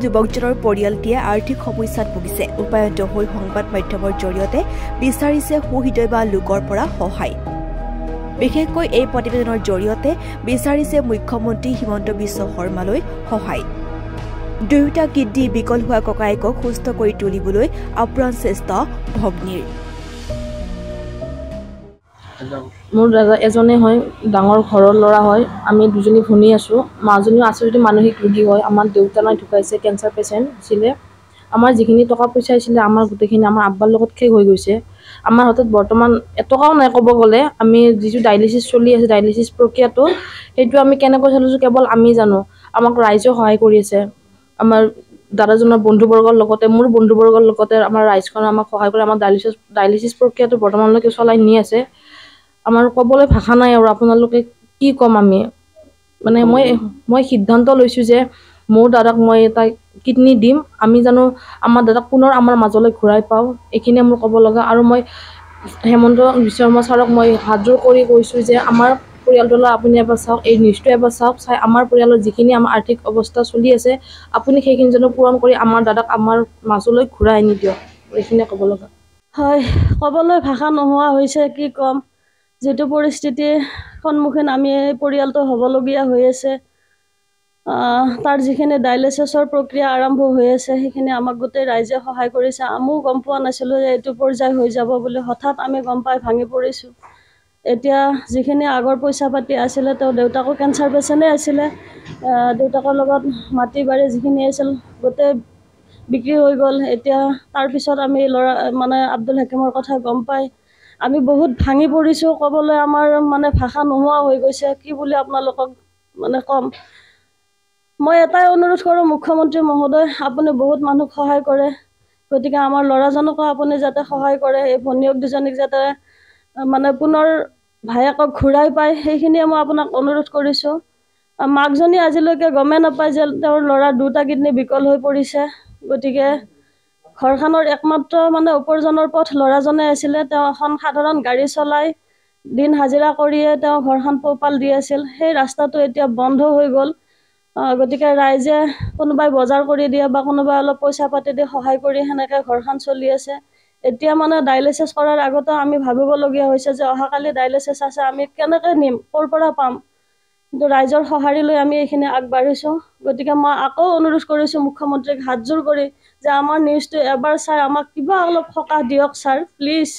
যুৱকজনৰ পৰিয়ালটিয়ে আৰ্থিক সমস্যাত ভুগিছে। উপায়ন্ত হৈ সংবাদ মাধ্যমৰ জৰিয়তে বিচাৰিছে সুহৃদয় লোকৰ পৰা সহায়। বিশেষকৈ এই প্ৰতিবেদনৰ জৰিয়তে বিচাৰিছে মুখ্যমন্ত্ৰী হিমন্ত বিশ্ব শৰ্মালৈ সহায়। দুয়োটা কিডনী বিকল হোৱা ককায়েকক সুস্থ কৰি তুলিবলৈ আপ্ৰাণ চেষ্টা ভগ্নীৰ। মোৰ দাদা এজনে হয়, ডাঙৰ ঘৰৰ ল'ৰা হয়। আমি দুজনী ভনী আছোঁ। মাজনীও আছে যদি মানসিক ৰোগী হয়। আমাৰ দেউতা নাই, ঢুকাইছে, কেঞ্চাৰ পেচেণ্ট আছিলে। আমাৰ যিখিনি টকা পইচা আছিলে আমাৰ গোটেইখিনি আমাৰ আব্বাৰ লগত শেষ হৈ গৈছে। আমাৰ হাতত বৰ্তমান এটকাও নাই ক'ব গ'লে। আমি যিটো ডায়েলিচিছ চলি আছে, ডায়েলিচিছ প্ৰক্ৰিয়াটো সেইটো আমি কেনেকৈ চলিছোঁ কেৱল আমি জানো। আমাক ৰাইজেও সহায় কৰি আছে। আমাৰ দাদাজনৰ বন্ধুবৰ্গৰ লগতে মোৰ বন্ধুবৰ্গৰ লগতে আমাৰ ৰাইজখনে আমাক সহায় কৰি আমাৰ ডায়েলিচিছ প্ৰক্ৰিয়াটো বৰ্তমানলৈকে চলাই নি আছে। আমাৰ ক'বলৈ ভাষা নাই আৰু আপোনালোকে কি ক'ম আমি। মানে মই সিদ্ধান্ত লৈছোঁ যে মোৰ দাদাক মই এটা কিডনী দিম। আমি জানো আমাৰ দাদাক পুনৰ আমাৰ মাজলৈ ঘূৰাই পাওঁ, এইখিনিয়ে মোৰ ক'ব লগা। আৰু মই হেমন্ত বিশ্ব শৰ্মা ছাৰক মই হাতযোৰ কৰি কৈছোঁ যে আমাৰ পৰিয়ালটোলৈ আপুনি এবাৰ চাওক, এই নিউজটো এবাৰ চাওক, চাই আমাৰ পৰিয়ালৰ যিখিনি আমাৰ আৰ্থিক অৱস্থা চলি আছে আপুনি সেইখিনি যেন পূৰণ কৰি আমাৰ দাদাক আমাৰ মাজলৈ ঘূৰাই আনি দিয়ক। এইখিনিয়ে ক'ব লগা। হয়, ক'বলৈ ভাষা নোহোৱা হৈছে, কি ক'ম। যিটো পৰিস্থিতিৰ সন্মুখীন আমি পৰিয়ালটো হ'বলগীয়া হৈ আছে, তাৰ যিখিনি ডায়েলিচিছৰ প্ৰক্ৰিয়া আৰম্ভ হৈ আছে সেইখিনি আমাক গোটেই ৰাইজে সহায় কৰিছে। আমিও গম পোৱা নাছিলোঁ যে এইটো পৰ্যায় হৈ যাব বুলি। হঠাৎ আমি গম পাই ভাঙি পৰিছোঁ। এতিয়া যিখিনি আগৰ পইচা পাতি আছিলে, তেওঁ দেউতাকো কেঞ্চাৰ পেচেণ্টেই আছিলে। দেউতাকৰ লগত মাটি বাৰী যিখিনি আছিল গোটেই বিক্ৰী হৈ গ'ল। এতিয়া তাৰপিছত আমি আব্দুল হাকিমৰ কথা গম পাই আমি বহুত ভাঙি পৰিছোঁ। ক'বলৈ আমাৰ ভাষা নোহোৱা হৈ গৈছে, কি বুলি আপোনালোকক ক'ম। মই এটাই অনুৰোধ কৰোঁ, মুখ্যমন্ত্ৰী মহোদয়, আপুনি বহুত মানুহক সহায় কৰে, গতিকে আমাৰ ল'ৰাজনকো আপুনি যাতে সহায় কৰে। এই ভনীয়েক দুজনীক যাতে পুনৰ ভায়েকক ঘূৰাই পায়, সেইখিনিয়ে মই আপোনাক অনুৰোধ কৰিছোঁ। মাকজনী আজিলৈকে গমেই নাপায় যে তেওঁৰ ল'ৰাৰ দুটা কিডনী বিকল হৈ পৰিছে। গতিকে ঘৰখনৰ একমাত্ৰ উপাৰ্জনৰ পথ ল'ৰাজনে আছিলে। তেওঁ এখন সাধাৰণ গাড়ী চলাই দিন হাজিৰা কৰিয়ে তেওঁ ঘৰখন পোহপাল দি আছিল। সেই ৰাস্তাটো এতিয়া বন্ধ হৈ গ'ল। গতিকে ৰাইজে কোনোবাই বজাৰ কৰি দিয়ে বা কোনোবাই অলপ পইচা পাতি দি সহায় কৰি সেনেকৈ ঘৰখন চলি আছে। এতিয়া ডায়েলিচিছ কৰাৰ আগতে আমি ভাবিবলগীয়া হৈছে যে অহাকালি ডায়েলিচিছ আছে, আমি কেনেকৈ নিম, ক'ৰ পৰা পাম। কিন্তু ৰাইজৰ সঁহাৰি লৈ আমি এইখিনি আগবাঢ়িছোঁ। গতিকে মই আকৌ অনুৰোধ কৰিছোঁ মুখ্যমন্ত্ৰীক হাতযোৰ কৰি যে আমাৰ নিউজটো এবাৰ চাই আমাক কিবা অলপ সকাহ দিয়ক ছাৰ, প্লিজ।